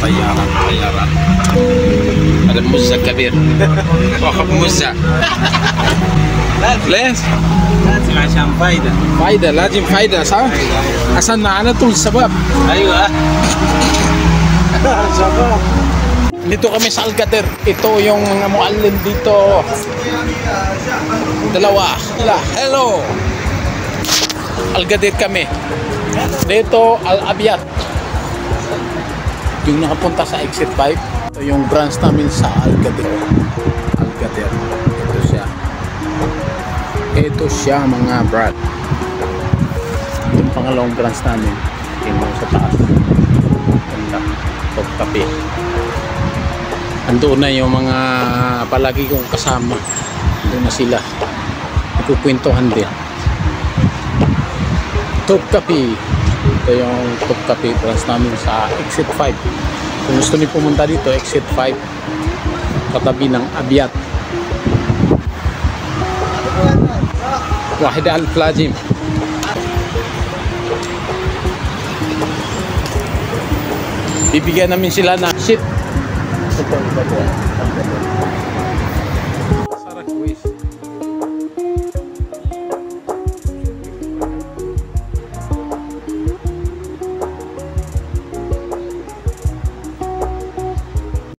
طيارة طيارة. هذا المزة كبير واخذ مزة. ليش؟ لازم عشان فايدة. فايدة لازم فايدة صح؟ عشان على طول شباب. أيوة. Sabab. Dito kami sa Alcater. Ito yung mga muallim dito. Dalawa. Hello. Alcater kami. Dito Al-Abyad. Yung nakapunta sa exit 5. Ito yung branch namin sa Alcater. Alcater. Ito siya. Ito siya mga brad. Yung pangalawang branch namin. Tingnan sa taas. Ganda. Topkapi. Andoon na yung mga palagi kong kasama. Andoon na sila. Ikukwentuhan din. Topkapi. Ito yung Topkapi branch namin sa exit 5. Kung gusto niyo pumunta dito, exit 5. Katabi ng Abyad. Wahid Al-Flajim. Bibigyan namin sila ng shit. Ito,